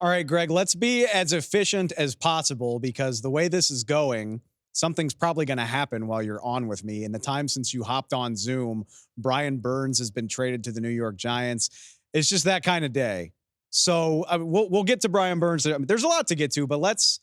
All right, Greg, let's be as efficient as possible because the way this is going, something's probably going to happen while you're on with me. In the time since you hopped on Zoom, Brian Burns has been traded to the New York Giants. It's just that kind of day. So we'll get to Brian Burns. I mean, there's a lot to get to, but let's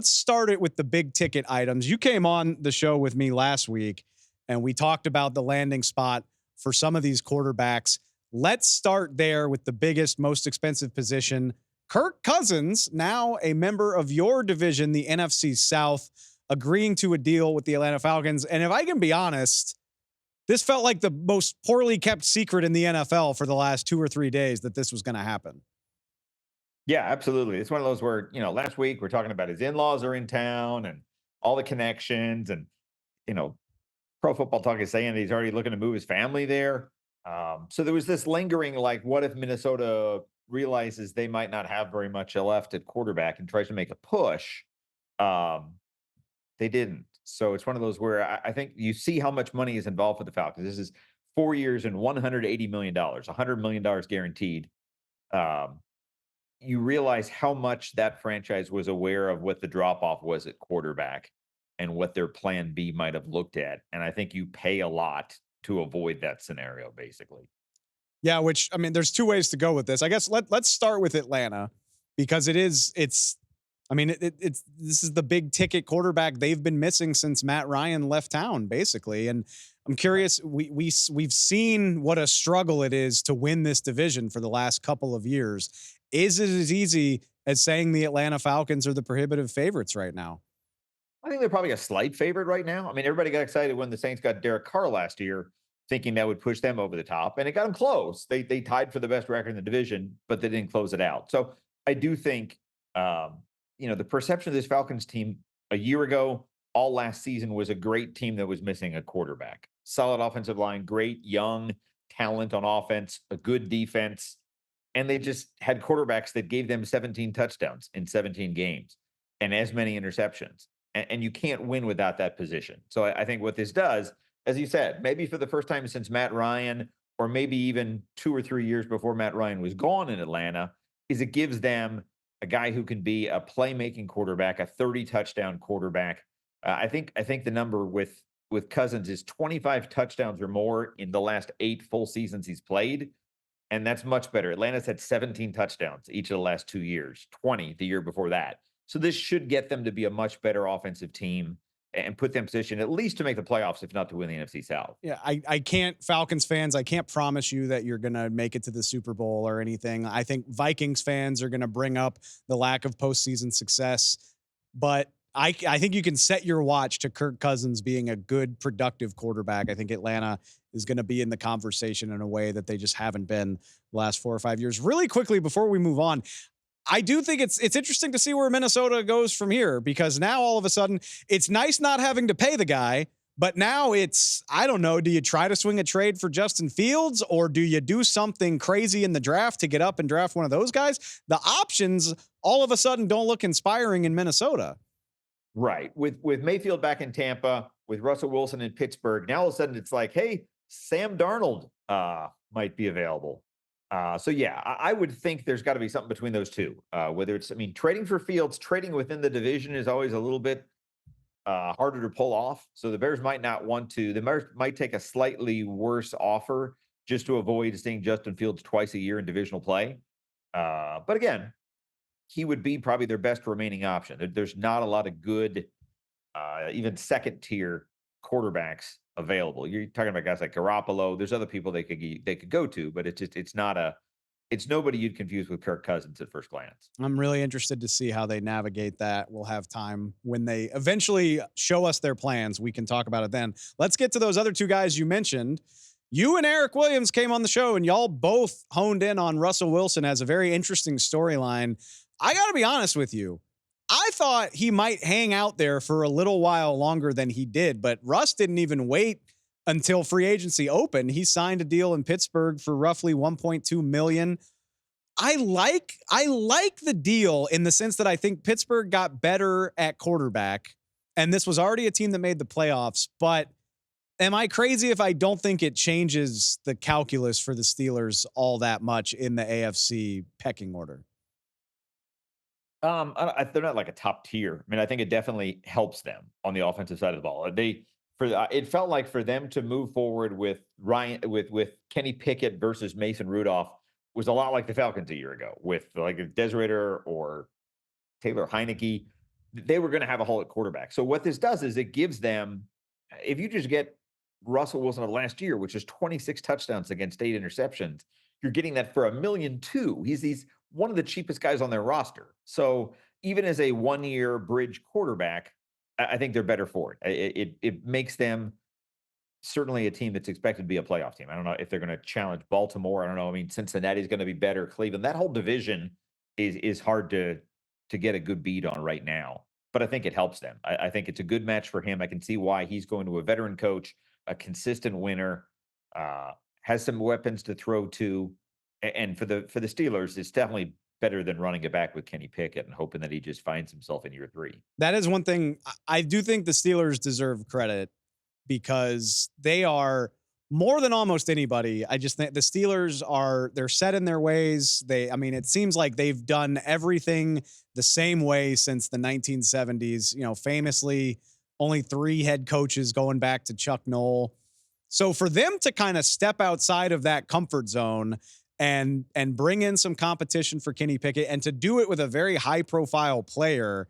start it with the big ticket items. You came on the show with me last week, and we talked about the landing spot for some of these quarterbacks. Let's start there with the biggest, most expensive position. Kirk Cousins, now a member of your division, the NFC South, agreeing to a deal with the Atlanta Falcons. And if I can be honest, this felt like the most poorly kept secret in the NFL for the last 2 or 3 days that this was going to happen. Yeah, absolutely. It's one of those where, last week we're talking about his in-laws are in town and all the connections and, you know, Pro Football Talk is saying that he's already looking to move his family there. So there was this lingering, like, what if Minnesota realizes they might not have very much left at quarterback and tries to make a push? Um, they didn't. So it's one of those where I think you see how much money is involved for the Falcons. This is 4 years and $180 million, $100 million guaranteed. Um, you realize how much that franchise was aware of what the drop off was at quarterback and what their plan B might have looked at. And I think you pay a lot to avoid that scenario, basically. Yeah, which I mean, there's two ways to go with this. I guess let's start with Atlanta because it's I mean, it's this is the big ticket quarterback they've been missing since Matt Ryan left town, basically. And I'm curious, we've seen what a struggle it is to win this division for the last couple of years. Is it as easy as saying the Atlanta Falcons are the prohibitive favorites right now? I think they're probably a slight favorite right now. I mean, everybody got excited when the Saints got Derek Carr last year, thinking that would push them over the top, and it got them close. They tied for the best record in the division, but they didn't close it out. So I do think, the perception of this Falcons team a year ago, all last season, was a great team that was missing a quarterback, solid offensive line, great young talent on offense, a good defense, and they just had quarterbacks that gave them 17 touchdowns in 17 games and as many interceptions. And you can't win without that position. So I think what this does, as you said, maybe for the first time since Matt Ryan, or maybe even 2 or 3 years before Matt Ryan was gone in Atlanta, is it gives them a guy who can be a playmaking quarterback, a 30 touchdown quarterback. I think the number with Cousins is 25 touchdowns or more in the last 8 full seasons he's played. And that's much better. Atlanta's had 17 touchdowns each of the last 2 years, 20 the year before that. So this should get them to be a much better offensive team and put them in position at least to make the playoffs, if not to win the NFC South. Yeah, I can't, Falcons fans, I can't promise you that you're going to make it to the Super Bowl or anything. I think Vikings fans are going to bring up the lack of postseason success, but I think you can set your watch to Kirk Cousins being a good, productive quarterback. I think Atlanta is going to be in the conversation in a way that they just haven't been the last 4 or 5 years. Really quickly, before we move on, I do think it's interesting to see where Minnesota goes from here because now all of a sudden it's nice not having to pay the guy, but now it's, I don't know, do you try to swing a trade for Justin Fields or do you do something crazy in the draft to get up and draft one of those guys? The options all of a sudden don't look inspiring in Minnesota. Right. With Mayfield back in Tampa, with Russell Wilson in Pittsburgh, now all of a sudden it's like, hey, Sam Darnold might be available. So yeah, I would think there's got to be something between those two. Whether it's, I mean, trading for Fields, trading within the division is always a little bit harder to pull off. So the Bears might not want to. The Bears might take a slightly worse offer just to avoid seeing Justin Fields twice a year in divisional play. But again, he would be probably their best remaining option. There's not a lot of good, even second tier quarterbacks available. You're talking about guys like Garoppolo. There's other people they could go to, but it's nobody you'd confuse with Kirk Cousins at first glance. I'm really interested to see how they navigate that. We'll have time when they eventually show us their plans. We can talk about it then. Let's get to those other two guys you mentioned. You and Eric Williams came on the show and y'all both honed in on Russell Wilson as a very interesting storyline. I got to be honest with you. I thought he might hang out there for a little while longer than he did, but Russ didn't even wait until free agency opened. He signed a deal in Pittsburgh for roughly 1.2 million. I like the deal in the sense that I think Pittsburgh got better at quarterback, and this was already a team that made the playoffs, but am I crazy if I don't think it changes the calculus for the Steelers all that much in the AFC pecking order? They're not like a top tier. I mean, I think it definitely helps them on the offensive side of the ball. It felt like for them to move forward with Ryan with Kenny Pickett versus Mason Rudolph was a lot like the Falcons a year ago with like a Desirator or Taylor Heineke. They were going to have a hole at quarterback. So what this does is it gives them, if you just get Russell Wilson of last year, which is 26 touchdowns against 8 interceptions, you're getting that for $1,000,002. He's one of the cheapest guys on their roster. So even as a 1 year bridge quarterback, I think they're better for it. It makes them certainly a team that's expected to be a playoff team. I don't know if they're going to challenge Baltimore. I don't know. I mean, Cincinnati's going to be better. Cleveland, that whole division is hard to get a good beat on right now. But I think it helps them. I think it's a good match for him. I can see why he's going to a veteran coach, a consistent winner, has some weapons to throw to. And for the Steelers, it's definitely better than running it back with Kenny Pickett and hoping that he just finds himself in year 3. That is one thing I do think the Steelers deserve credit because they are more than almost anybody. I just think the Steelers they're set in their ways. I mean, it seems like they've done everything the same way since the 1970s, famously only 3 head coaches going back to Chuck Noll. So for them to kind of step outside of that comfort zone and bring in some competition for Kenny Pickett and to do it with a very high profile player.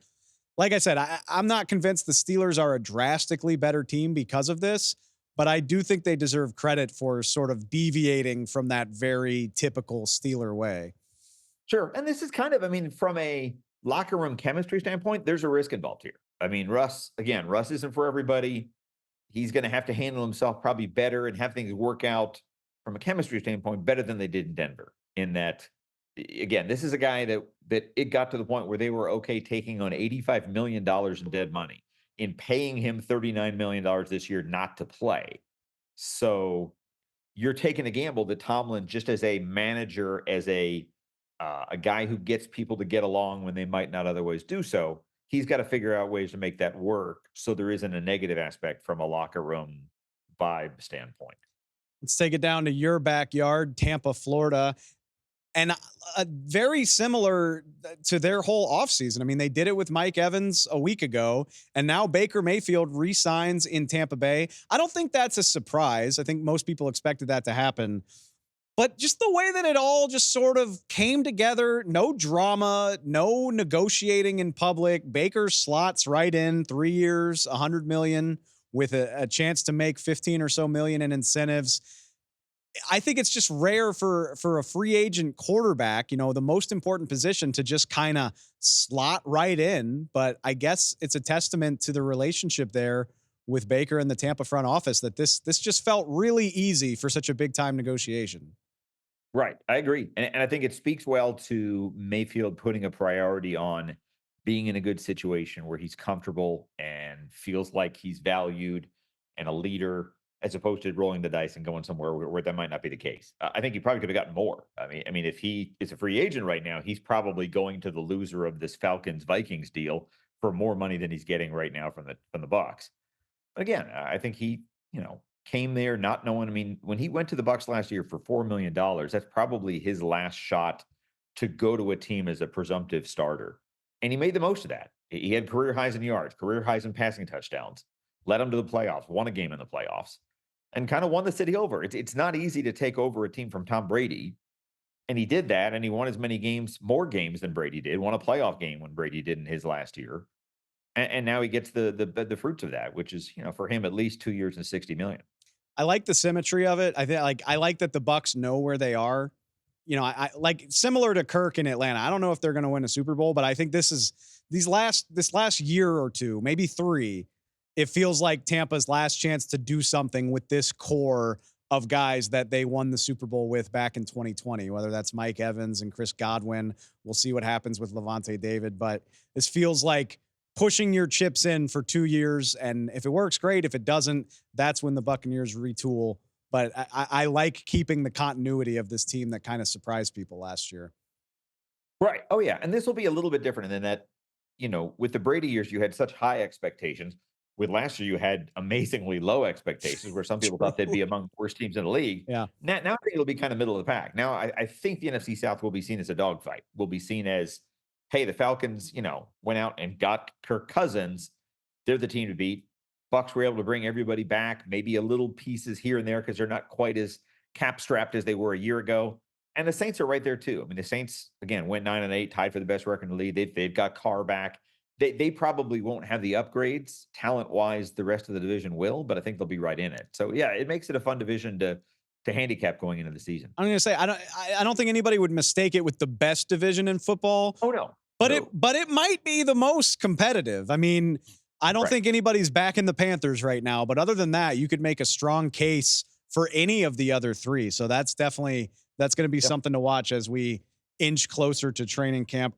Like I said, I'm not convinced the Steelers are a drastically better team because of this, but I do think they deserve credit for sort of deviating from that very typical Steeler way. Sure. And this is kind of, I mean, from a locker room chemistry standpoint, there's a risk involved here. I mean, Russ isn't for everybody. He's going to have to handle himself probably better and have things work out from a chemistry standpoint better than they did in Denver. In that, again, this is a guy that it got to the point where they were okay taking on $85 million in dead money, in paying him $39 million this year not to play. So you're taking a gamble that Tomlin, just as a manager, as a guy who gets people to get along when they might not otherwise do so, he's got to figure out ways to make that work so there isn't a negative aspect from a locker room vibe standpoint. Let's take it down to your backyard, Tampa, Florida. And very similar to their whole offseason. I mean, they did it with Mike Evans a week ago, and now Baker Mayfield re-signs in Tampa Bay. I don't think that's a surprise. I think most people expected that to happen. But just the way that it all just sort of came together, no drama, no negotiating in public. Baker slots right in 3 years, $100 million with a chance to make 15 or so million in incentives. I think it's just rare for a free agent quarterback, the most important position, to just kind of slot right in. But I guess it's a testament to the relationship there with Baker and the Tampa front office that this just felt really easy for such a big time negotiation. Right. I agree. And I think it speaks well to Mayfield putting a priority on being in a good situation where he's comfortable and feels like he's valued and a leader, as opposed to rolling the dice and going somewhere where that might not be the case. I think he probably could have gotten more. I mean, if he is a free agent right now, he's probably going to the loser of this Falcons Vikings deal for more money than he's getting right now from the Bucks. But again, I think he, came there not knowing. I mean, when he went to the Bucks last year for $4 million, that's probably his last shot to go to a team as a presumptive starter. And he made the most of that. He had career highs in yards, career highs in passing touchdowns, led them to the playoffs, won a game in the playoffs, and kind of won the city over. It's not easy to take over a team from Tom Brady. And he did that, and he won as many games, more games than Brady did, won a playoff game when Brady did in his last year. And now he gets the fruits of that, which is, for him, at least 2 years and 60 million. I like the symmetry of it. I like that the Bucks know where they are. I like, similar to Kirk in Atlanta. I don't know if they're going to win a Super Bowl, but I think this last year or two, maybe 3, it feels like Tampa's last chance to do something with this core of guys that they won the Super Bowl with back in 2020, whether that's Mike Evans and Chris Godwin. We'll see what happens with Levante David, but this feels like pushing your chips in for 2 years. And if it works, great. If it doesn't, that's when the Buccaneers retool. But I like keeping the continuity of this team that kind of surprised people last year. Right. Oh, yeah. And this will be a little bit different than that. With the Brady years, you had such high expectations. With last year, you had amazingly low expectations where some people thought they'd be among the worst teams in the league. Yeah. Now I think it'll be kind of middle of the pack. Now, I think the NFC South will be seen as a dogfight, will be seen as hey, the Falcons, went out and got Kirk Cousins. They're the team to beat. Bucks were able to bring everybody back, maybe a little pieces here and there because they're not quite as cap strapped as they were a year ago. And the Saints are right there too. I mean, the Saints again went 9-8, tied for the best record in the league. They've got Carr back. They probably won't have the upgrades talent wise. The rest of the division will, but I think they'll be right in it. So yeah, it makes it a fun division to handicap going into the season. I'm going to say I don't think anybody would mistake it with the best division in football. Oh no. But No. it might be the most competitive. I mean, I don't Right. think anybody's backing the Panthers right now, but other than that, you could make a strong case for any of the other three. So that's going to be something to watch as we inch closer to training camp.